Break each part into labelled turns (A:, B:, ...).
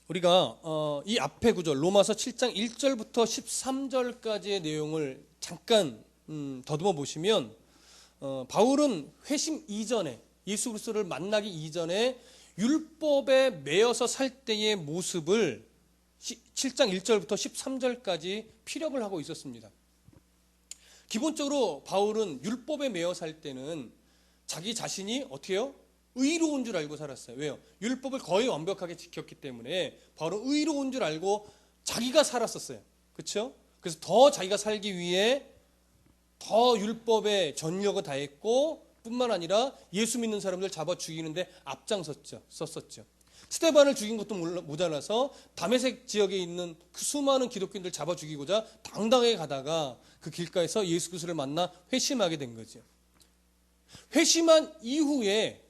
A: 우리가 이 앞에 구절 로마서 7장 1절부터 13절까지의 내용을 잠깐 더듬어 보시면 바울은 회심 이전에 예수 그리스도를 만나기 이전에 율법에 매여서 살 때의 모습을 7장 1절부터 13절까지 피력을 하고 있었습니다. 기본적으로 바울은 율법에 매여 살 때는 자기 자신이 어떻게 해요? 의로운 줄 알고 살았어요. 왜요? 율법을 거의 완벽하게 지켰기 때문에 바울은 의로운 줄 알고 자기가 살았었어요. 그렇죠? 그래서 더 자기가 살기 위해 더 율법에 전력을 다했고 뿐만 아니라 예수 믿는 사람들 잡아 죽이는데 썼었죠. 스데반을 죽인 것도 모자라서 다메섹 지역에 있는 그 수많은 기독교인들 잡아 죽이고자 당당하게 가다가 그 길가에서 예수 그리스도를 만나 회심하게 된 거죠. 회심한 이후에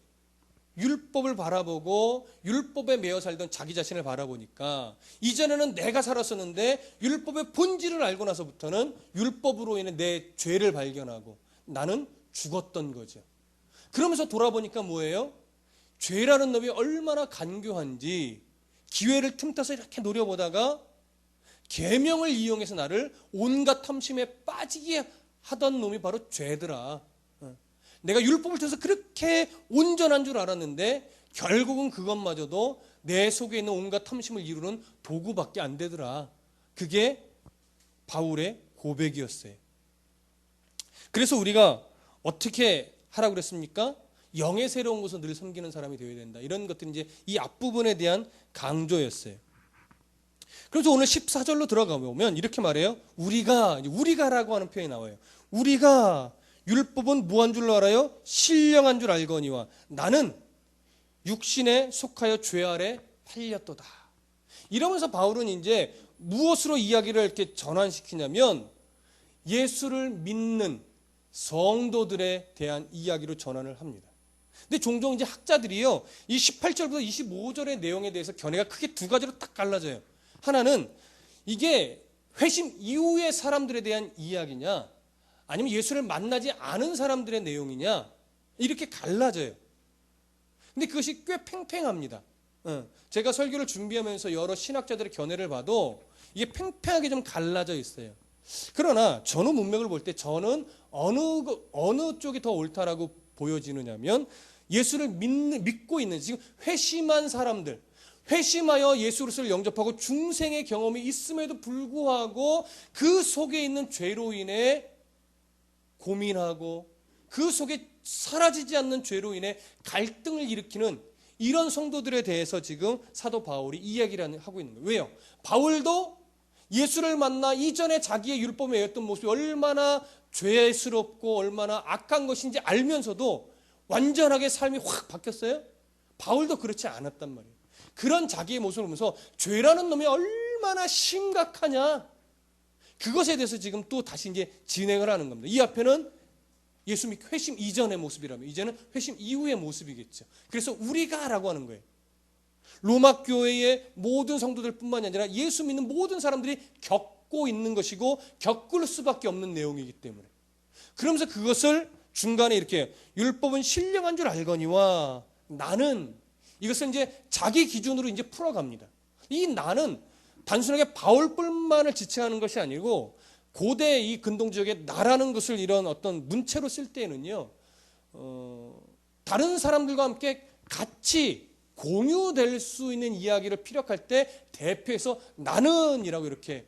A: 율법을 바라보고 율법에 매여 살던 자기 자신을 바라보니까 이전에는 내가 살았었는데 율법의 본질을 알고 나서부터는 율법으로 인해 내 죄를 발견하고 나는 죽었던 거죠. 그러면서 돌아보니까 뭐예요? 죄라는 놈이 얼마나 간교한지 기회를 틈타서 이렇게 노려보다가 계명을 이용해서 나를 온갖 탐심에 빠지게 하던 놈이 바로 죄더라. 내가 율법을 통해서 그렇게 온전한 줄 알았는데 결국은 그것마저도 내 속에 있는 온갖 탐심을 이루는 도구밖에 안 되더라. 그게 바울의 고백이었어요. 그래서 우리가 어떻게 하라고 그랬습니까? 영의 새로운 곳을 늘 섬기는 사람이 되어야 된다. 이런 것들이 이제 이 앞부분에 대한 강조였어요. 그래서 오늘 14절로 들어가 보면 이렇게 말해요. 우리가라고 하는 표현이 나와요. 우리가 율법은 무한 줄로 알아요? 신령한 줄 알거니와 나는 육신에 속하여 죄 아래 팔렸도다. 이러면서 바울은 이제 무엇으로 이야기를 이렇게 전환시키냐면 예수를 믿는 성도들에 대한 이야기로 전환을 합니다. 근데 종종 이제 학자들이요, 이 18절부터 25절의 내용에 대해서 견해가 크게 두 가지로 딱 갈라져요. 하나는 이게 회심 이후의 사람들에 대한 이야기냐, 아니면 예수를 만나지 않은 사람들의 내용이냐, 이렇게 갈라져요. 근데 그것이 꽤 팽팽합니다. 제가 설교를 준비하면서 여러 신학자들의 견해를 봐도 이게 팽팽하게 좀 갈라져 있어요. 그러나 전후 문맥을 볼 때 저는 어느 쪽이 더 옳다라고 보여지느냐면 예수를 믿고 있는 지금 회심한 사람들, 회심하여 예수 그리스도를 영접하고 중생의 경험이 있음에도 불구하고 그 속에 있는 죄로 인해 고민하고 그 속에 사라지지 않는 죄로 인해 갈등을 일으키는 이런 성도들에 대해서 지금 사도 바울이 이야기를 하고 있는 거예요. 왜요? 바울도 예수를 만나 이전에 자기의 율법에 매였던 모습이 얼마나 죄스럽고 얼마나 악한 것인지 알면서도 완전하게 삶이 확 바뀌었어요? 바울도 그렇지 않았단 말이에요. 그런 자기의 모습을 보면서 죄라는 놈이 얼마나 심각하냐, 그것에 대해서 지금 또 다시 이제 진행을 하는 겁니다. 이 앞에는 예수 믿고 회심 이전의 모습이라면 이제는 회심 이후의 모습이겠죠. 그래서 우리가라고 하는 거예요. 로마 교회의 모든 성도들뿐만이 아니라 예수 믿는 모든 사람들이 겪고 있는 것이고 겪을 수밖에 없는 내용이기 때문에, 그러면서 그것을 중간에 이렇게 율법은 신령한 줄 알거니와 나는, 이것을 이제 자기 기준으로 이제 풀어갑니다. 이 나는 단순하게 바울뿐만을 지칭하는 것이 아니고 고대 이 근동 지역에 나라는 것을 이런 어떤 문체로 쓸 때에는요, 다른 사람들과 함께 같이 공유될 수 있는 이야기를 피력할 때 대표해서 나는이라고 이렇게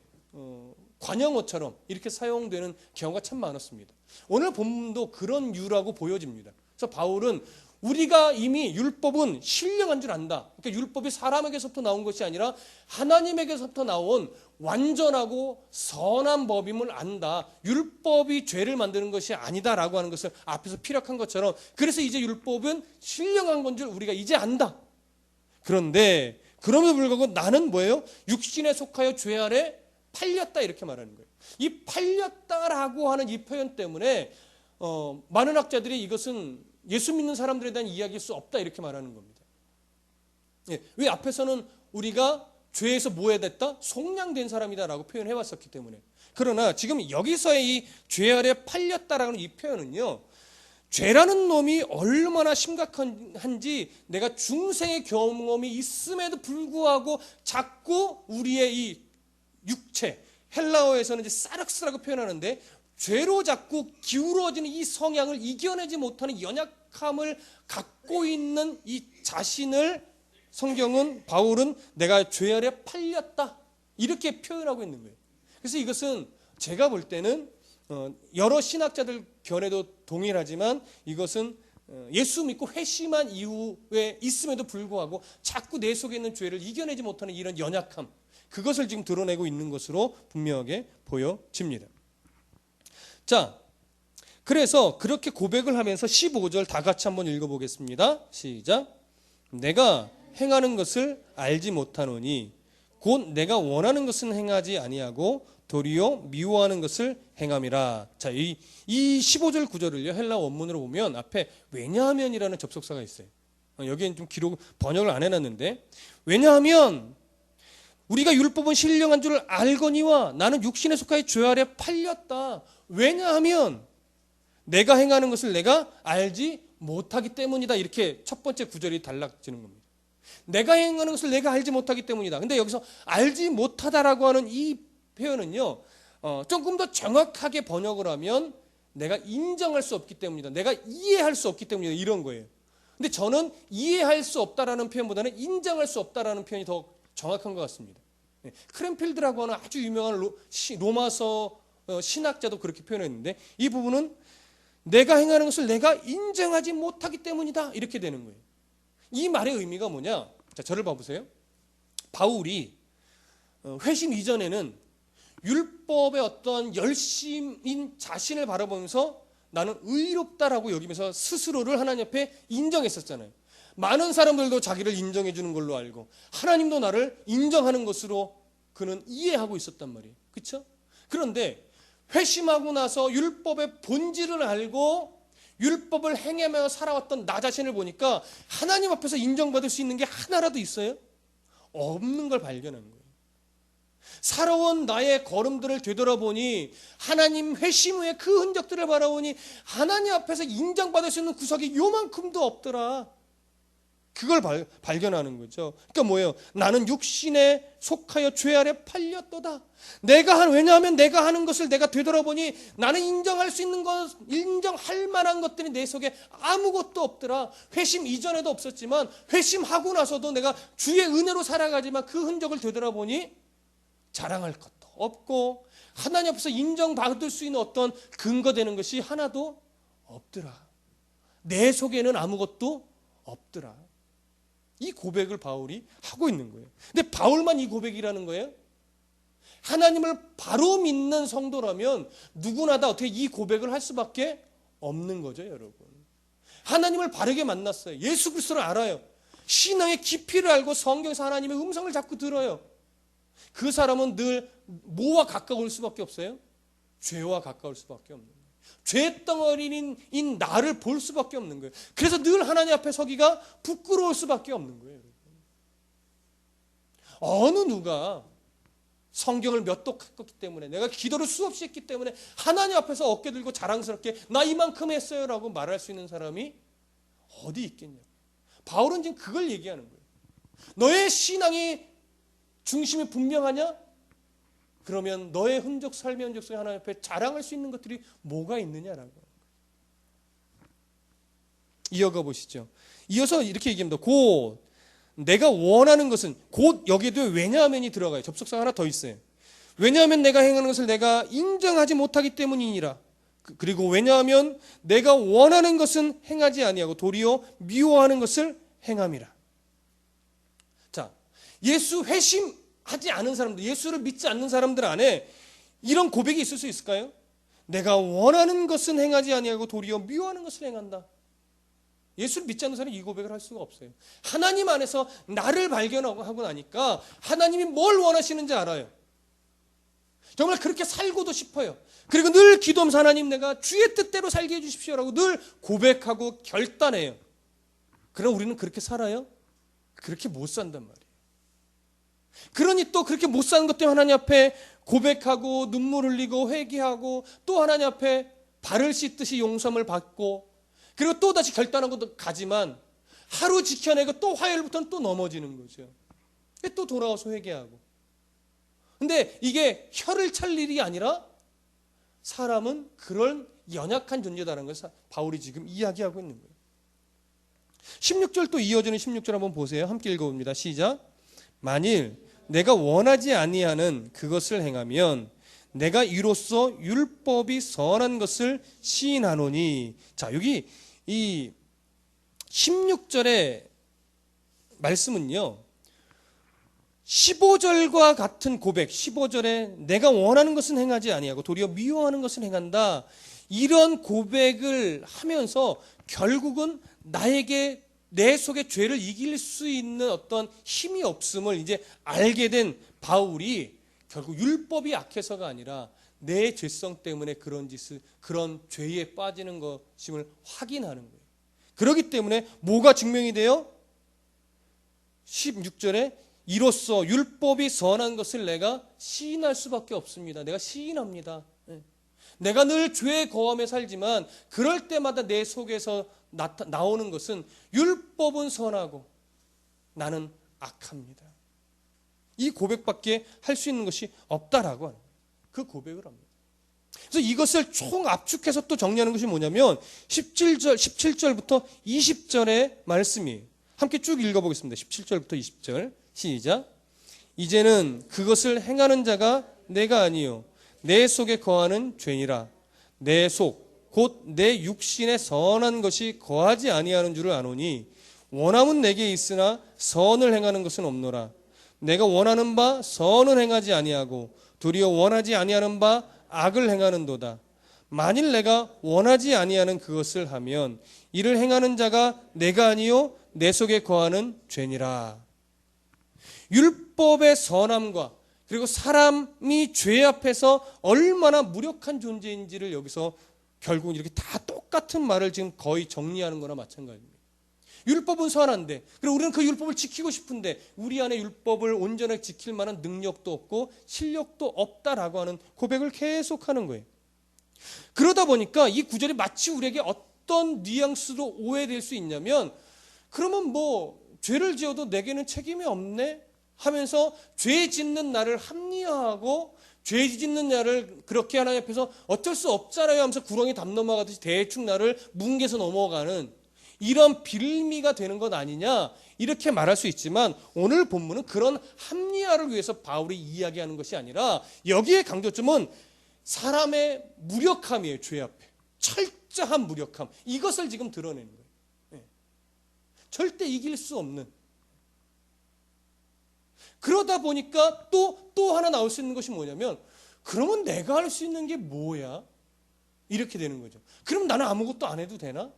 A: 관용어처럼 이렇게 사용되는 경우가 참 많았습니다. 오늘 본문도 그런 유라고 보여집니다. 그래서 바울은 우리가 이미 율법은 신령한 줄 안다. 그러니까 율법이 사람에게서부터 나온 것이 아니라 하나님에게서부터 나온 완전하고 선한 법임을 안다. 율법이 죄를 만드는 것이 아니다라고 하는 것을 앞에서 피력한 것처럼, 그래서 이제 율법은 신령한 건 줄 우리가 이제 안다. 그런데 그럼에도 불구하고 나는 뭐예요? 육신에 속하여 죄 아래 팔렸다, 이렇게 말하는 거예요. 이 팔렸다라고 하는 이 표현 때문에 많은 학자들이 이것은 예수 믿는 사람들에 대한 이야기일 수 없다, 이렇게 말하는 겁니다. 왜? 앞에서는 우리가 죄에서 뭐 해야 됐다? 속량된 사람이다라고 표현해 왔었기 때문에. 그러나 지금 여기서의 이 죄 아래 팔렸다라는 이 표현은요, 죄라는 놈이 얼마나 심각한지 내가 중생의 경험이 있음에도 불구하고 자꾸 우리의 이 육체, 헬라어에서는 이제 사륵스라고 표현하는데, 죄로 자꾸 기울어지는 이 성향을 이겨내지 못하는 연약함을 갖고 있는 이 자신을 성경은, 바울은 내가 죄 아래 팔렸다 이렇게 표현하고 있는 거예요. 그래서 이것은 제가 볼 때는 여러 신학자들 견해도 동일하지만, 이것은 예수 믿고 회심한 이후에 있음에도 불구하고 자꾸 내 속에 있는 죄를 이겨내지 못하는 이런 연약함, 그것을 지금 드러내고 있는 것으로 분명하게 보여집니다. 자, 그래서 그렇게 고백을 하면서 15절 다 같이 한번 읽어보겠습니다. 시작. 내가 행하는 것을 알지 못하노니 곧 내가 원하는 것은 행하지 아니하고 도리어 미워하는 것을 행함이라. 자, 이 15절 9절을요 헬라 원문으로 보면 앞에 왜냐하면이라는 접속사가 있어요. 여기엔 좀 번역을 안 해놨는데, 왜냐하면 우리가 율법은 신령한 줄 알거니와 나는 육신에 속하여 죄 아래 팔렸다. 왜냐하면 내가 행하는 것을 내가 알지 못하기 때문이다. 이렇게 첫 번째 구절이 달라지는 겁니다. 내가 행하는 것을 내가 알지 못하기 때문이다. 근데 여기서 알지 못하다라고 하는 이 표현은요, 조금 더 정확하게 번역을 하면 내가 인정할 수 없기 때문이다. 내가 이해할 수 없기 때문이다. 이런 거예요. 근데 저는 이해할 수 없다라는 표현보다는 인정할 수 없다라는 표현이 더 정확한 것 같습니다. 크랜필드라고 하는 아주 유명한 로마서 신학자도 그렇게 표현했는데, 이 부분은 내가 행하는 것을 내가 인정하지 못하기 때문이다 이렇게 되는 거예요. 이 말의 의미가 뭐냐? 자, 저를 봐보세요. 바울이 회심 이전에는 율법의 어떤 열심인 자신을 바라보면서 나는 의롭다라고 여기면서 스스로를 하나님 앞에 인정했었잖아요. 많은 사람들도 자기를 인정해 주는 걸로 알고 하나님도 나를 인정하는 것으로 그는 이해하고 있었단 말이에요. 그렇죠? 그런데 회심하고 나서 율법의 본질을 알고 율법을 행하며 살아왔던 나 자신을 보니까 하나님 앞에서 인정받을 수 있는 게 하나라도 있어요? 없는 걸 발견한 거예요. 살아온 나의 걸음들을 되돌아보니, 하나님 회심 후에 그 흔적들을 바라보니 하나님 앞에서 인정받을 수 있는 구석이 요만큼도 없더라. 그걸 발견하는 거죠. 그러니까 뭐예요? 나는 육신에 속하여 죄 아래 팔렸도다. 왜냐하면 내가 하는 것을 내가 되돌아보니 나는 인정할 수 있는 것, 인정할 만한 것들이 내 속에 아무것도 없더라. 회심 이전에도 없었지만 회심하고 나서도 내가 주의 은혜로 살아가지만 그 흔적을 되돌아보니 자랑할 것도 없고 하나님 앞에서 인정받을 수 있는 어떤 근거되는 것이 하나도 없더라. 내 속에는 아무것도 없더라. 이 고백을 바울이 하고 있는 거예요. 근데 바울만 이 고백이라는 거예요? 하나님을 바로 믿는 성도라면 누구나 다 어떻게 이 고백을 할 수밖에 없는 거죠, 여러분. 하나님을 바르게 만났어요. 예수 그리스도를 알아요. 신앙의 깊이를 알고 성경에서 하나님의 음성을 자꾸 들어요. 그 사람은 늘 뭐와 가까울 수밖에 없어요? 죄와 가까울 수밖에 없는 거예요. 죄덩어리인 나를 볼 수밖에 없는 거예요. 그래서 늘 하나님 앞에 서기가 부끄러울 수밖에 없는 거예요. 어느 누가 성경을 몇 독 했기 때문에, 내가 기도를 수없이 했기 때문에 하나님 앞에서 어깨 들고 자랑스럽게 나 이만큼 했어요 라고 말할 수 있는 사람이 어디 있겠냐고. 바울은 지금 그걸 얘기하는 거예요. 너의 신앙이 중심이 분명하냐? 그러면 너의 흔적, 삶의 흔적 속에 하나님 앞에 자랑할 수 있는 것들이 뭐가 있느냐라고. 이어가 보시죠. 이어서 이렇게 얘기합니다. 곧 내가 원하는 것은, 곧 여기에도 왜냐하면이 들어가요. 접속사 하나 더 있어요. 왜냐하면 내가 행하는 것을 내가 인정하지 못하기 때문이니라. 그리고 왜냐하면 내가 원하는 것은 행하지 아니하고 도리어 미워하는 것을 행함이라. 자, 예수 회심하지 않은 사람들, 예수를 믿지 않는 사람들 안에 이런 고백이 있을 수 있을까요? 내가 원하는 것은 행하지 아니하고 도리어 미워하는 것을 행한다. 예수를 믿지 않는 사람이 이 고백을 할 수가 없어요. 하나님 안에서 나를 발견하고 나니까 하나님이 뭘 원하시는지 알아요. 정말 그렇게 살고도 싶어요. 그리고 늘 기도하면서 하나님 내가 주의 뜻대로 살게 해주십시오라고 늘 고백하고 결단해요. 그럼 우리는 그렇게 살아요? 그렇게 못 산단 말이에요. 그러니 또 그렇게 못 사는 것 때문에 하나님 앞에 고백하고 눈물 흘리고 회개하고 또 하나님 앞에 발을 씻듯이 용서함을 받고 그리고 또 다시 결단하고 가지만 하루 지켜내고 또 화요일부터는 또 넘어지는 거죠. 또 돌아와서 회개하고. 근데 이게 혀를 찰 일이 아니라 사람은 그런 연약한 존재다라는 것을 바울이 지금 이야기하고 있는 거예요. 16절 또 이어지는 16절 한번 보세요. 함께 읽어봅니다. 시작. 만일 내가 원하지 아니하는 그것을 행하면 내가 이로써 율법이 선한 것을 시인하노니. 자, 여기 이 16절의 말씀은요, 15절과 같은 고백, 15절에 내가 원하는 것은 행하지 아니하고 도리어 미워하는 것은 행한다, 이런 고백을 하면서 결국은 나에게 내 속의 죄를 이길 수 있는 어떤 힘이 없음을 이제 알게 된 바울이 결국 율법이 약해서가 아니라 내 죄성 때문에 그런 짓을, 그런 죄에 빠지는 것임을 확인하는 거예요. 그렇기 때문에 뭐가 증명이 돼요? 16절에 이로써 율법이 선한 것을 내가 시인할 수밖에 없습니다. 내가 시인합니다. 내가 늘 죄에 거함에 살지만 그럴 때마다 내 속에서 나오는 것은 율법은 선하고 나는 악합니다. 이 고백밖에 할 수 있는 것이 없다라고 하는 거예요. 그 고백을 합니다. 그래서 이것을 총 압축해서 또 정리하는 것이 뭐냐면 17절부터 20절의 말씀이에요. 함께 쭉 읽어보겠습니다. 17절부터 20절 시작. 이제는 그것을 행하는 자가 내가 아니요 내 속에 거하는 죄니라. 내 속 곧 내 육신에 선한 것이 거하지 아니하는 줄을 아노니 원함은 내게 있으나 선을 행하는 것은 없노라. 내가 원하는 바 선을 행하지 아니하고 도리어 원하지 아니하는 바 악을 행하는도다. 만일 내가 원하지 아니하는 그것을 하면 이를 행하는 자가 내가 아니요 내 속에 거하는 죄니라. 율법의 선함과 그리고 사람이 죄 앞에서 얼마나 무력한 존재인지를 여기서 결국은 이렇게 다 똑같은 말을 지금 거의 정리하는 거나 마찬가지입니다. 율법은 선한데, 그리고 우리는 그 율법을 지키고 싶은데 우리 안에 율법을 온전하게 지킬 만한 능력도 없고 실력도 없다라고 하는 고백을 계속하는 거예요. 그러다 보니까 이 구절이 마치 우리에게 어떤 뉘앙스로 오해될 수 있냐면, 그러면 뭐 죄를 지어도 내게는 책임이 없네 하면서 죄 짓는 나를 합리화하고 죄 짓는 나를 그렇게 하나님 앞에서 어쩔 수 없잖아요 하면서 구렁이 담 넘어가듯이 대충 나를 뭉개서 넘어가는 이런 빌미가 되는 것 아니냐, 이렇게 말할 수 있지만 오늘 본문은 그런 합리화를 위해서 바울이 이야기하는 것이 아니라 여기에 강조점은 사람의 무력함이에요. 죄 앞에 철저한 무력함, 이것을 지금 드러내는 거예요. 네. 절대 이길 수 없는. 그러다 보니까 또 하나 나올 수 있는 것이 뭐냐면, 그러면 내가 할 수 있는 게 뭐야? 이렇게 되는 거죠. 그럼 나는 아무것도 안 해도 되나?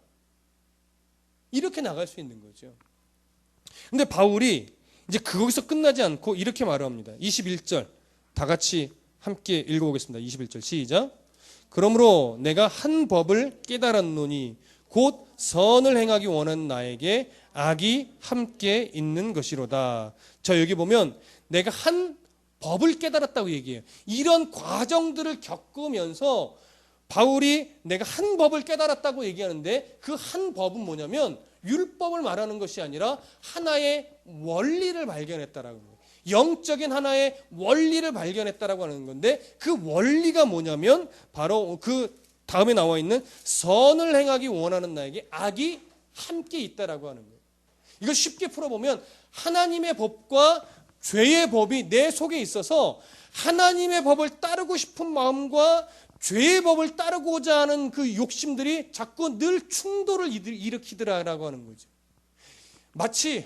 A: 이렇게 나갈 수 있는 거죠. 근데 바울이 이제 거기서 끝나지 않고 이렇게 말을 합니다. 21절 다 같이 함께 읽어보겠습니다. 21절 시작. 그러므로 내가 한 법을 깨달았노니 곧 선을 행하기 원하는 나에게 악이 함께 있는 것이로다. 자, 여기 보면 내가 한 법을 깨달았다고 얘기해요. 이런 과정들을 겪으면서 바울이 내가 한 법을 깨달았다고 얘기하는데, 그 한 법은 뭐냐면 율법을 말하는 것이 아니라 하나의 원리를 발견했다라고 해요. 영적인 하나의 원리를 발견했다라고 하는 건데, 그 원리가 뭐냐면 바로 그 다음에 나와 있는 선을 행하기 원하는 나에게 악이 함께 있다라고 하는 거예요. 이걸 쉽게 풀어보면 하나님의 법과 죄의 법이 내 속에 있어서 하나님의 법을 따르고 싶은 마음과 죄의 법을 따르고자 하는 그 욕심들이 자꾸 늘 충돌을 일으키더라라고 하는 거죠. 마치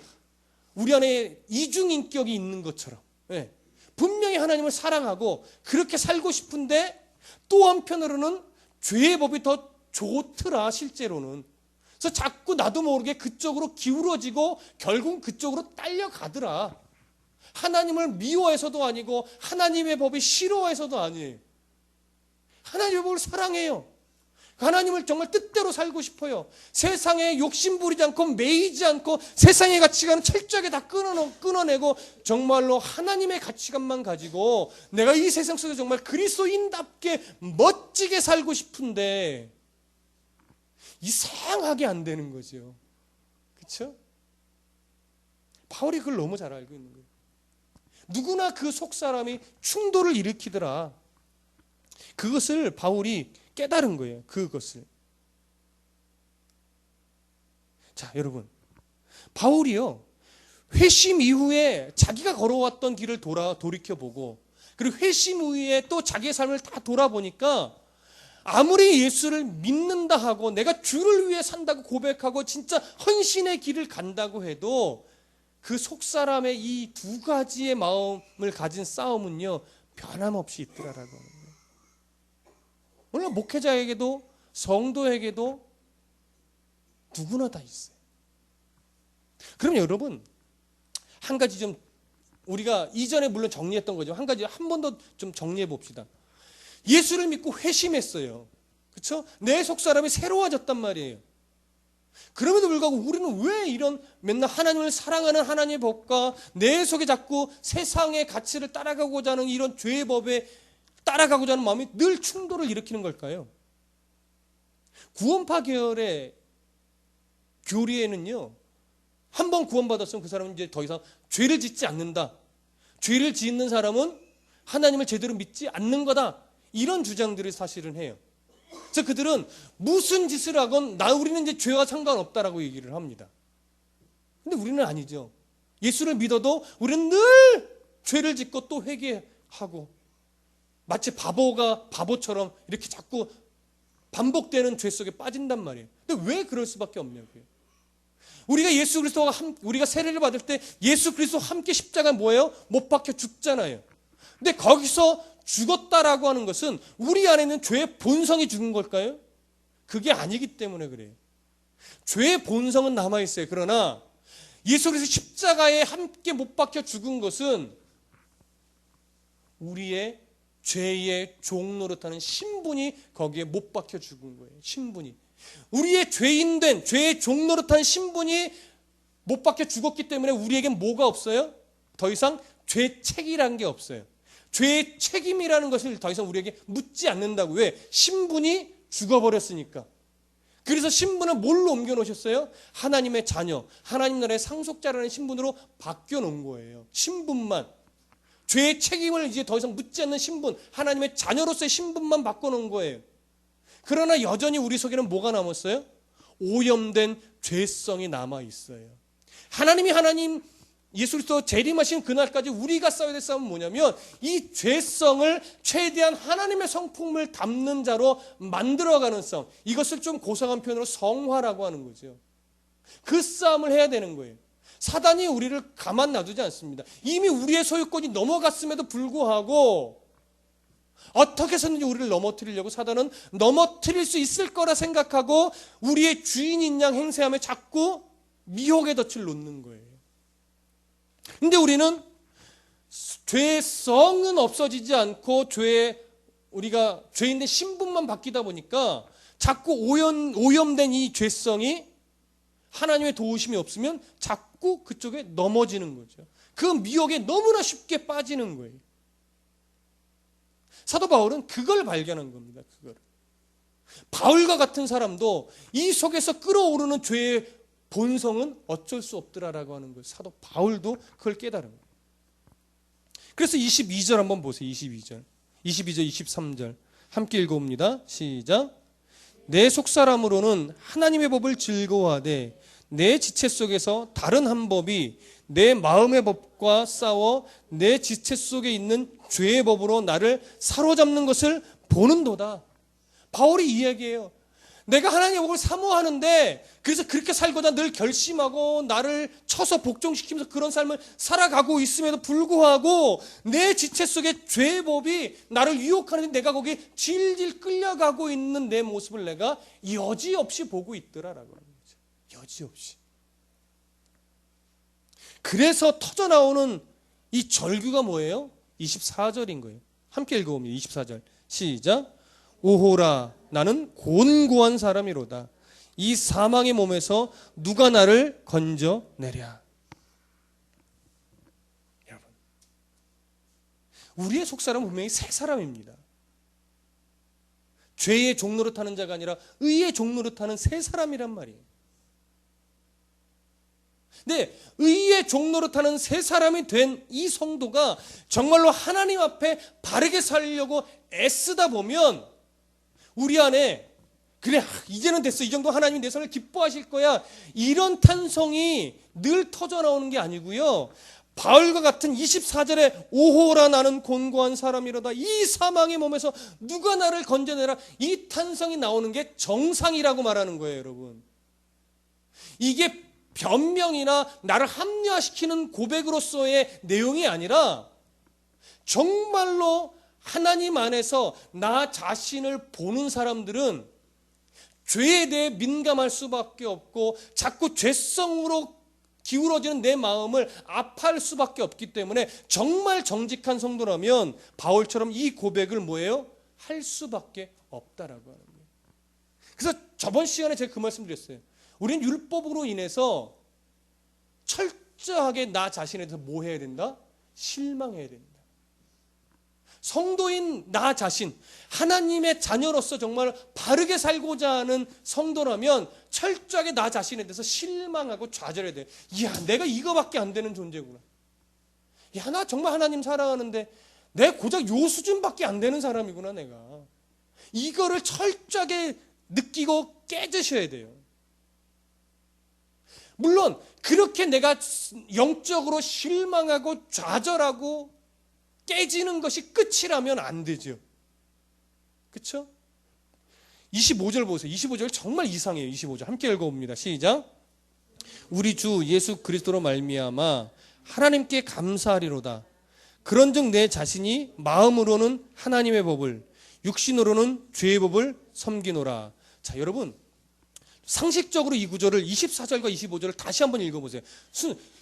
A: 우리 안에 이중인격이 있는 것처럼, 네. 분명히 하나님을 사랑하고 그렇게 살고 싶은데 또 한편으로는 죄의 법이 더 좋더라 실제로는. 그래서 자꾸 나도 모르게 그쪽으로 기울어지고 결국은 그쪽으로 딸려가더라. 하나님을 미워해서도 아니고 하나님의 법이 싫어해서도 아니에요. 하나님의 법을 사랑해요. 하나님을 정말 뜻대로 살고 싶어요. 세상에 욕심 부리지 않고 매이지 않고 세상의 가치관은 철저하게 다 끊어내고 정말로 하나님의 가치관만 가지고 내가 이 세상 속에서 정말 그리스도인답게 멋지게 살고 싶은데, 이상하게 안 되는 거죠. 그렇죠? 바울이 그걸 너무 잘 알고 있는 거예요. 누구나 그 속사람이 충돌을 일으키더라. 그것을 바울이 깨달은 거예요. 그것을. 자, 여러분. 바울이요. 회심 이후에 자기가 걸어왔던 길을 돌이켜보고, 그리고 회심 이후에 또 자기의 삶을 다 돌아보니까 아무리 예수를 믿는다 하고 내가 주를 위해 산다고 고백하고 진짜 헌신의 길을 간다고 해도 그 속사람의 이 두 가지의 마음을 가진 싸움은요, 변함없이 있더라라고 하는 거예요. 오늘 목회자에게도 성도에게도 누구나 다 있어요. 그럼 여러분, 한 가지 좀 우리가 이전에 물론 정리했던 거죠. 한 가지 한 번 더 좀 정리해 봅시다. 예수를 믿고 회심했어요. 그렇죠? 내 속사람이 새로워졌단 말이에요. 그럼에도 불구하고 우리는 왜 이런 맨날 하나님을 사랑하는 하나님의 법과 내 속에 자꾸 세상의 가치를 따라가고자 하는 이런 죄의 법에 따라가고자 하는 마음이 늘 충돌을 일으키는 걸까요? 구원파 계열의 교리에는요, 한 번 구원받았으면 그 사람은 이제 더 이상 죄를 짓지 않는다. 죄를 짓는 사람은 하나님을 제대로 믿지 않는 거다. 이런 주장들을 사실은 해요. 그래서 그들은 무슨 짓을 하건 우리는 이제 죄와 상관없다라고 얘기를 합니다. 근데 우리는 아니죠. 예수를 믿어도 우리는 늘 죄를 짓고 또 회개하고 마치 바보처럼 이렇게 자꾸 반복되는 죄 속에 빠진단 말이에요. 근데 왜 그럴 수밖에 없냐고요. 우리가 세례를 받을 때 예수 그리스도와 함께 십자가 뭐예요? 못 박혀 죽잖아요. 근데 거기서 죽었다라고 하는 것은 우리 안에 있는 죄의 본성이 죽은 걸까요? 그게 아니기 때문에 그래요. 죄의 본성은 남아있어요. 그러나 예수 그리스도 십자가에 함께 못 박혀 죽은 것은 우리의 죄의 종 노릇하는 신분이 거기에 못 박혀 죽은 거예요. 신분이. 우리의 죄의 종 노릇한 신분이 못 박혀 죽었기 때문에 우리에겐 뭐가 없어요? 더 이상 죄책이라는 게 없어요. 죄의 책임이라는 것을 더 이상 우리에게 묻지 않는다고. 왜? 신분이 죽어버렸으니까. 그래서 신분을 뭘로 옮겨놓으셨어요? 하나님의 자녀, 하나님 나라의 상속자라는 신분으로 바뀌어놓은 거예요. 신분만. 죄의 책임을 이제 더 이상 묻지 않는 신분, 하나님의 자녀로서의 신분만 바꿔놓은 거예요. 그러나 여전히 우리 속에는 뭐가 남았어요? 오염된 죄성이 남아있어요. 하나님 예수 그리스도 재림하신 그날까지 우리가 싸워야 될 싸움은 뭐냐면 이 죄성을 최대한 하나님의 성품을 담는 자로 만들어가는 싸움. 이것을 좀 고상한 표현으로 성화라고 하는 거죠. 그 싸움을 해야 되는 거예요. 사단이 우리를 가만 놔두지 않습니다. 이미 우리의 소유권이 넘어갔음에도 불구하고 어떻게 해서든지 우리를 넘어뜨리려고 사단은 넘어뜨릴 수 있을 거라 생각하고 우리의 주인인 양 행세하며 자꾸 미혹의 덫을 놓는 거예요. 근데 우리는 죄성은 없어지지 않고 우리가 죄인의 신분만 바뀌다 보니까 자꾸 오염된 이 죄성이 하나님의 도우심이 없으면 자꾸 그쪽에 넘어지는 거죠. 그 미혹에 너무나 쉽게 빠지는 거예요. 사도 바울은 그걸 발견한 겁니다. 바울과 같은 사람도 이 속에서 끓어오르는 죄의 본성은 어쩔 수 없더라라고 하는 거예요. 사도 바울도 그걸 깨달은 거예요. 그래서 22절 한번 보세요. 22절, 23절 함께 읽어봅니다. 시작. 내 속사람으로는 하나님의 법을 즐거워하되 내 지체 속에서 다른 한 법이 내 마음의 법과 싸워 내 지체 속에 있는 죄의 법으로 나를 사로잡는 것을 보는도다. 바울이 이 이야기예요. 내가 하나님의 법을 사모하는데 그래서 그렇게 살고자 늘 결심하고 나를 쳐서 복종시키면서 그런 삶을 살아가고 있음에도 불구하고 내 지체 속에 죄의 법이 나를 유혹하는데 내가 거기에 질질 끌려가고 있는 내 모습을 내가 여지없이 보고 있더라라고 하는 거죠. 여지없이. 그래서 터져나오는 이 절규가 뭐예요? 24절인 거예요. 함께 읽어봅니다. 24절 시작. 오호라 나는 곤고한 사람이로다. 이 사망의 몸에서 누가 나를 건져내랴. 여러분, 우리의 속사람은 분명히 새 사람입니다. 죄의 종노릇하는 자가 아니라 의의 종노릇하는 새 사람이란 말이에요. 근데 의의 종노릇하는 새 사람이 된 이 성도가 정말로 하나님 앞에 바르게 살려고 애쓰다 보면 우리 안에 그래 이제는 됐어, 이 정도 하나님이 내 삶을 기뻐하실 거야, 이런 탄성이 늘 터져나오는 게 아니고요, 바울과 같은 24절에 오호라 나는 곤고한 사람이로다, 이 사망의 몸에서 누가 나를 건져내라, 이 탄성이 나오는 게 정상이라고 말하는 거예요. 여러분, 이게 변명이나 나를 합리화시키는 고백으로서의 내용이 아니라 정말로 하나님 안에서 나 자신을 보는 사람들은 죄에 대해 민감할 수밖에 없고 자꾸 죄성으로 기울어지는 내 마음을 아파할 수밖에 없기 때문에 정말 정직한 성도라면 바울처럼 이 고백을 뭐예요? 할 수밖에 없다라고 하는 거예요. 그래서 저번 시간에 제가 그 말씀 드렸어요. 우리는 율법으로 인해서 철저하게 나 자신에 대해서 뭐 해야 된다? 실망해야 된다. 성도인 나 자신, 하나님의 자녀로서 정말 바르게 살고자 하는 성도라면 철저하게 나 자신에 대해서 실망하고 좌절해야 돼. 이야, 내가 이거밖에 안 되는 존재구나. 야, 나 정말 하나님 사랑하는데 내 고작 요 수준밖에 안 되는 사람이구나, 내가. 이거를 철저하게 느끼고 깨지셔야 돼요. 물론 그렇게 내가 영적으로 실망하고 좌절하고 깨지는 것이 끝이라면 안 되죠. 그렇죠? 25절 보세요. 25절 정말 이상해요. 25절 함께 읽어봅니다. 시작. 우리 주 예수 그리스도로 말미암아 하나님께 감사하리로다. 그런즉 내 자신이 마음으로는 하나님의 법을, 육신으로는 죄의 법을 섬기노라. 자, 여러분, 상식적으로 이 구절을 24절과 25절을 다시 한번 읽어보세요.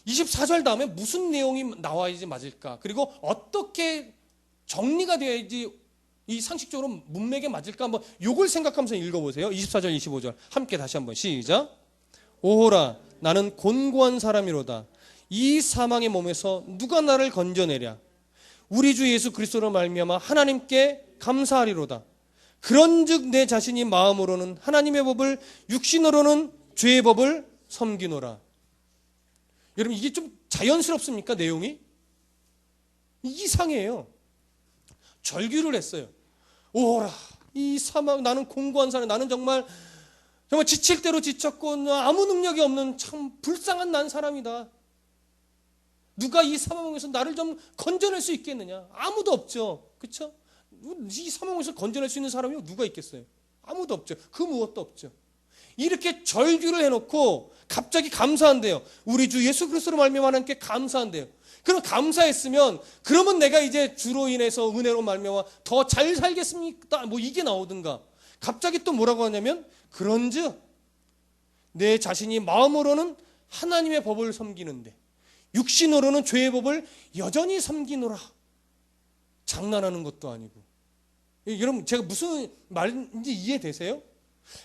A: 24절 다음에 무슨 내용이 나와야지 맞을까? 그리고 어떻게 정리가 돼야지 이 상식적으로 문맥에 맞을까? 한번 요걸 생각하면서 읽어보세요. 24절, 25절 함께 다시 한번 시작. 오호라 나는 곤고한 사람이로다. 이 사망의 몸에서 누가 나를 건져내랴. 우리 주 예수 그리스도로 말미암아 하나님께 감사하리로다. 그런즉 내 자신이 마음으로는 하나님의 법을, 육신으로는 죄의 법을 섬기노라. 여러분, 이게 좀 자연스럽습니까? 내용이 이상해요. 절규를 했어요. 오라, 이 사망, 나는 공고한 사람, 나는 정말 지칠 대로 지쳤고 아무 능력이 없는 참 불쌍한 난 사람이다. 누가 이 사망에서 나를 좀 건져낼 수 있겠느냐? 아무도 없죠. 그렇죠? 이 사망에서 건져낼 수 있는 사람이 누가 있겠어요? 아무도 없죠. 그 무엇도 없죠. 이렇게 절규를 해놓고 갑자기 감사한대요. 우리 주 예수 그리스도로 말미암아 하나님께 감사한대요. 그럼 감사했으면 그러면 내가 이제 주로 인해서 은혜로 말미암아 더 잘 살겠습니까? 뭐 이게 나오든가. 갑자기 또 뭐라고 하냐면 그런즉 내 자신이 마음으로는 하나님의 법을 섬기는데 육신으로는 죄의 법을 여전히 섬기노라. 장난하는 것도 아니고. 여러분, 제가 무슨 말인지 이해되세요?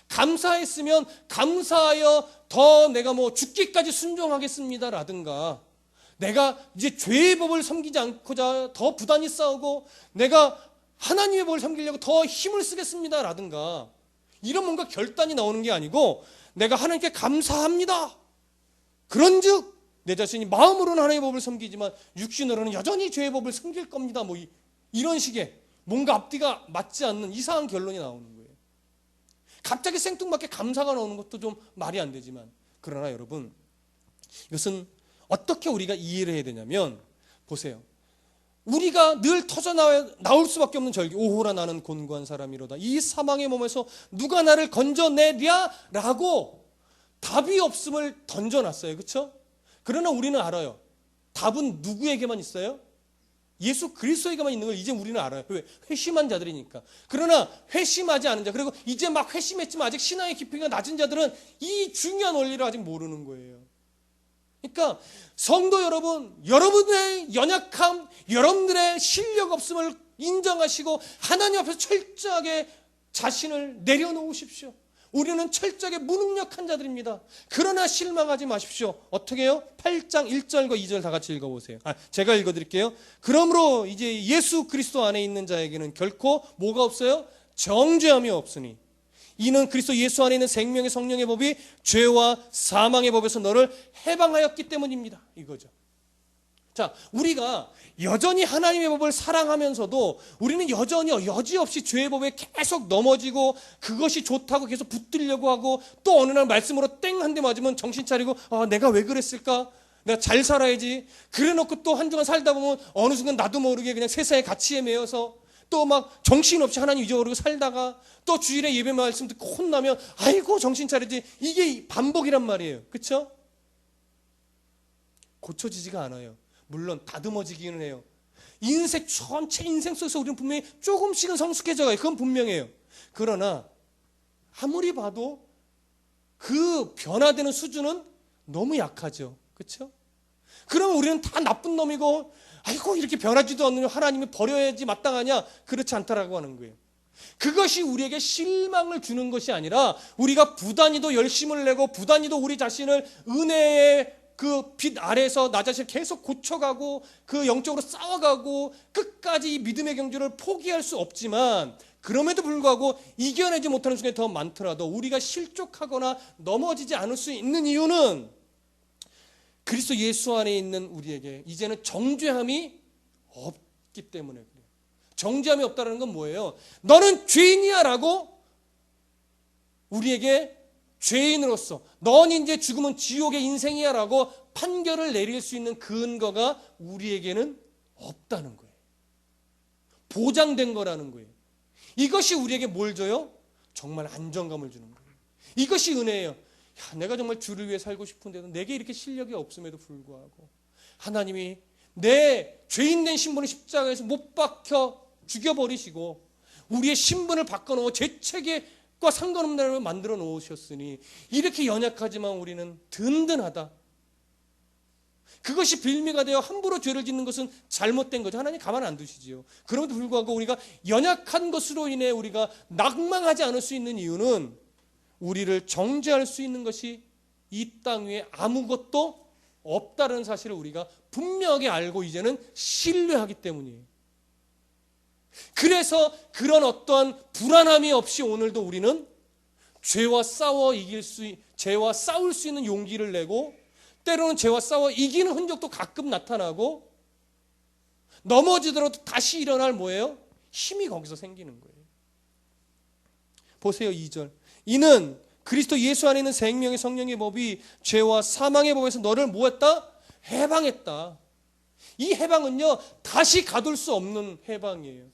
A: 감사했으면 감사하여 더 내가 뭐 죽기까지 순종하겠습니다라든가, 내가 이제 죄의 법을 섬기지 않고자 더 부단히 싸우고 내가 하나님의 법을 섬기려고 더 힘을 쓰겠습니다라든가, 이런 뭔가 결단이 나오는 게 아니고 내가 하나님께 감사합니다. 그런즉 내 자신이 마음으로는 하나님의 법을 섬기지만 육신으로는 여전히 죄의 법을 섬길 겁니다. 뭐 이런 식의 뭔가 앞뒤가 맞지 않는 이상한 결론이 나오는 거예요. 갑자기 생뚱맞게 감사가 나오는 것도 좀 말이 안 되지만, 그러나 여러분, 이것은 어떻게 우리가 이해를 해야 되냐면, 보세요. 우리가 늘 터져나올 수밖에 없는 절기, 오호라 나는 곤고한 사람이로다. 이 사망의 몸에서 누가 나를 건져내랴? 라고 답이 없음을 던져놨어요. 그렇죠? 그러나 우리는 알아요. 답은 누구에게만 있어요? 예수 그리스도에게만 있는 걸 이제 우리는 알아요. 왜? 회심한 자들이니까. 그러나 회심하지 않은 자, 그리고 이제 막 회심했지만 아직 신앙의 깊이가 낮은 자들은 이 중요한 원리를 아직 모르는 거예요. 그러니까 성도 여러분, 여러분의 연약함, 여러분들의 실력 없음을 인정하시고 하나님 앞에서 철저하게 자신을 내려놓으십시오. 우리는 철저하게 무능력한 자들입니다. 그러나 실망하지 마십시오. 어떻게 해요? 8장 1절과 2절 다 같이 읽어보세요. 제가 읽어드릴게요. 그러므로 이제 예수 그리스도 안에 있는 자에게는 결코 뭐가 없어요? 정죄함이 없으니 이는 그리스도 예수 안에 있는 생명의 성령의 법이 죄와 사망의 법에서 너를 해방하였기 때문입니다. 이거죠. 자, 우리가 여전히 하나님의 법을 사랑하면서도 우리는 여전히 여지없이 죄의 법에 계속 넘어지고 그것이 좋다고 계속 붙들려고 하고 또 어느 날 말씀으로 땡 한 대 맞으면 정신 차리고 내가 왜 그랬을까? 내가 잘 살아야지. 그래놓고 또 한동안 살다 보면 어느 순간 나도 모르게 그냥 세상의 가치에 매여서 또 막 정신없이 하나님 잊어버리고 살다가 또 주일에 예배 말씀 듣고 혼나면 아이고 정신 차리지. 이게 반복이란 말이에요. 그렇죠? 고쳐지지가 않아요. 물론 다듬어지기는 해요. 전체 인생 속에서 우리는 분명히 조금씩은 성숙해져 가요. 그건 분명해요. 그러나 아무리 봐도 그 변화되는 수준은 너무 약하죠. 그렇죠? 그러면 우리는 다 나쁜 놈이고 아이고 이렇게 변하지도 않는 하나님이 버려야지 마땅하냐? 그렇지 않다라고 하는 거예요. 그것이 우리에게 실망을 주는 것이 아니라 우리가 부단히도 열심을 내고 부단히도 우리 자신을 은혜의 그 빛 아래에서 나 자신을 계속 고쳐가고 그 영적으로 싸워가고 끝까지 이 믿음의 경주를 포기할 수 없지만 그럼에도 불구하고 이겨내지 못하는 순간이 더 많더라도 우리가 실족하거나 넘어지지 않을 수 있는 이유는 그리스도 예수 안에 있는 우리에게 이제는 정죄함이 없기 때문에 그래요. 정죄함이 없다는 건 뭐예요? 너는 죄인이야 라고 우리에게 죄인으로서 넌 이제 죽으면 지옥의 인생이야 라고 판결을 내릴 수 있는 근거가 우리에게는 없다는 거예요. 보장된 거라는 거예요. 이것이 우리에게 뭘 줘요? 정말 안정감을 주는 거예요. 이것이 은혜예요. 내가 정말 주를 위해 살고 싶은데도 내게 이렇게 실력이 없음에도 불구하고 하나님이 내 죄인된 신분을 십자가에서 못 박혀 죽여버리시고 우리의 신분을 바꿔놓고 제 체계과 상관없는 나라를 만들어 놓으셨으니 이렇게 연약하지만 우리는 든든하다. 그것이 빌미가 되어 함부로 죄를 짓는 것은 잘못된 거죠. 하나님 가만 안 두시지요. 그럼에도 불구하고 우리가 연약한 것으로 인해 우리가 낙망하지 않을 수 있는 이유는 우리를 정죄할 수 있는 것이 이 땅 위에 아무것도 없다는 사실을 우리가 분명하게 알고 이제는 신뢰하기 때문이에요. 그래서 그런 어떠한 불안함이 없이 오늘도 우리는 죄와 싸울 수 있는 용기를 내고 때로는 죄와 싸워 이기는 흔적도 가끔 나타나고 넘어지더라도 다시 일어날 뭐예요? 힘이 거기서 생기는 거예요. 보세요. 2절. 이는 그리스도 예수 안에 있는 생명의 성령의 법이 죄와 사망의 법에서 너를 뭐했다? 해방했다. 이 해방은요 다시 가둘 수 없는 해방이에요.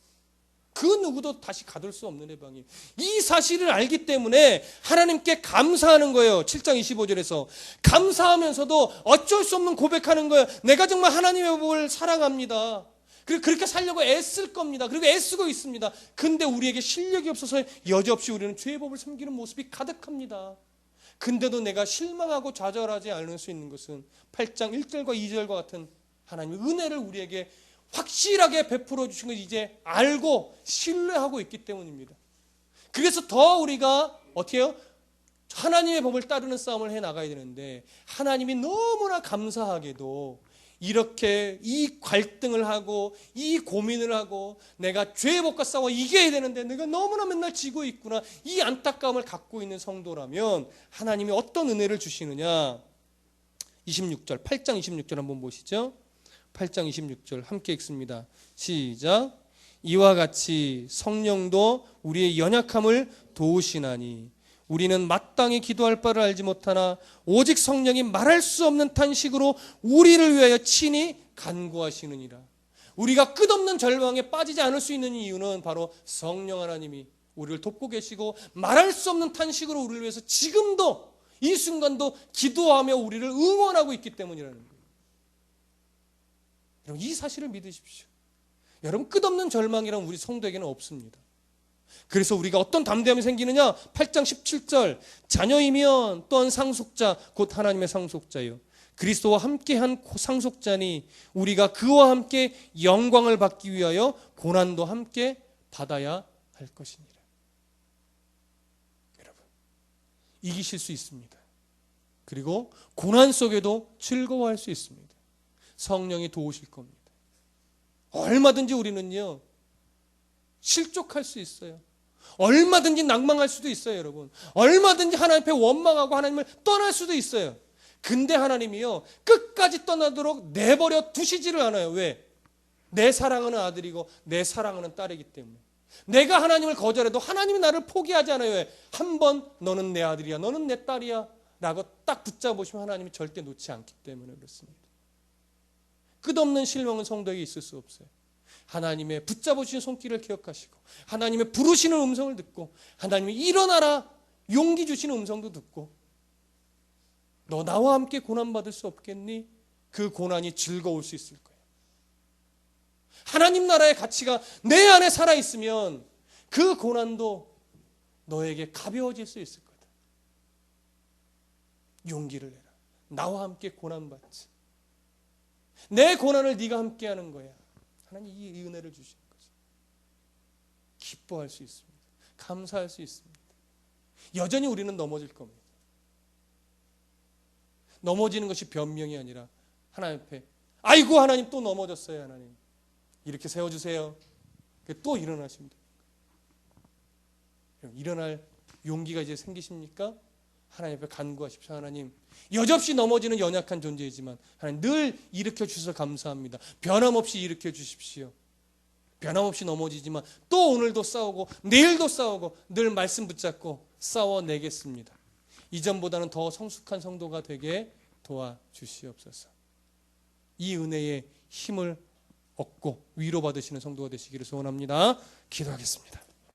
A: 그 누구도 다시 가둘 수 없는 해방이에요. 이 사실을 알기 때문에 하나님께 감사하는 거예요. 7장 25절에서 감사하면서도 어쩔 수 없는 고백하는 거예요. 내가 정말 하나님의 법을 사랑합니다. 그리고 그렇게 살려고 애쓸 겁니다. 그리고 애쓰고 있습니다. 근데 우리에게 실력이 없어서 여지없이 우리는 죄의 법을 섬기는 모습이 가득합니다. 근데도 내가 실망하고 좌절하지 않을 수 있는 것은 8장 1절과 2절과 같은 하나님의 은혜를 우리에게 확실하게 베풀어 주신 걸 이제 알고 신뢰하고 있기 때문입니다. 그래서 더 우리가 어떻게 해요? 하나님의 법을 따르는 싸움을 해 나가야 되는데 하나님이 너무나 감사하게도 이렇게 이 갈등을 하고 이 고민을 하고 내가 죄의 법과 싸워 이겨야 되는데 내가 너무나 맨날 지고 있구나 이 안타까움을 갖고 있는 성도라면 하나님이 어떤 은혜를 주시느냐 26절 8장 26절 한번 보시죠. 8장 26절 함께 읽습니다. 시작. 이와 같이 성령도 우리의 연약함을 도우시나니 우리는 마땅히 기도할 바를 알지 못하나 오직 성령이 말할 수 없는 탄식으로 우리를 위하여 친히 간구하시느니라. 우리가 끝없는 절망에 빠지지 않을 수 있는 이유는 바로 성령 하나님이 우리를 돕고 계시고 말할 수 없는 탄식으로 우리를 위해서 지금도 이 순간도 기도하며 우리를 응원하고 있기 때문이라는 거예요. 여러분 이 사실을 믿으십시오. 여러분 끝없는 절망이란 우리 성도에게는 없습니다. 그래서 우리가 어떤 담대함이 생기느냐 8장 17절 자녀이면 또한 상속자 곧 하나님의 상속자요 그리스도와 함께한 상속자니 우리가 그와 함께 영광을 받기 위하여 고난도 함께 받아야 할 것이니라. 여러분 이기실 수 있습니다. 그리고 고난 속에도 즐거워할 수 있습니다. 성령이 도우실 겁니다. 얼마든지 우리는요 실족할 수 있어요. 얼마든지 낭망할 수도 있어요, 여러분. 얼마든지 하나님 앞에 원망하고 하나님을 떠날 수도 있어요. 근데 하나님이요, 끝까지 떠나도록 내버려 두시지를 않아요. 왜? 내 사랑하는 아들이고 내 사랑하는 딸이기 때문에. 내가 하나님을 거절해도 하나님이 나를 포기하지 않아요. 왜? 한 번 너는 내 아들이야, 너는 내 딸이야 라고 딱 붙잡으시면 하나님이 절대 놓지 않기 때문에 그렇습니다. 끝없는 실망은 성도에게 있을 수 없어요. 하나님의 붙잡으신 손길을 기억하시고 하나님의 부르시는 음성을 듣고 하나님이 일어나라 용기 주시는 음성도 듣고, 너 나와 함께 고난받을 수 없겠니? 그 고난이 즐거울 수 있을 거예요. 하나님 나라의 가치가 내 안에 살아있으면 그 고난도 너에게 가벼워질 수 있을 거다. 용기를 내라. 나와 함께 고난받지. 내 고난을 네가 함께 하는 거야. 하나님 이 은혜를 주시는 거죠. 기뻐할 수 있습니다. 감사할 수 있습니다. 여전히 우리는 넘어질 겁니다. 넘어지는 것이 변명이 아니라 하나님 앞에 아이고 하나님 또 넘어졌어요. 하나님 이렇게 세워주세요. 또 일어나십니다. 일어날 용기가 이제 생기십니까? 하나님 앞에 간구하십시오. 하나님 여지없이 넘어지는 연약한 존재이지만 하나님 늘 일으켜 주셔서 감사합니다. 변함없이 일으켜 주십시오. 변함없이 넘어지지만 또 오늘도 싸우고 내일도 싸우고 늘 말씀 붙잡고 싸워내겠습니다. 이전보다는 더 성숙한 성도가 되게 도와주시옵소서. 이 은혜의 힘을 얻고 위로받으시는 성도가 되시기를 소원합니다. 기도하겠습니다.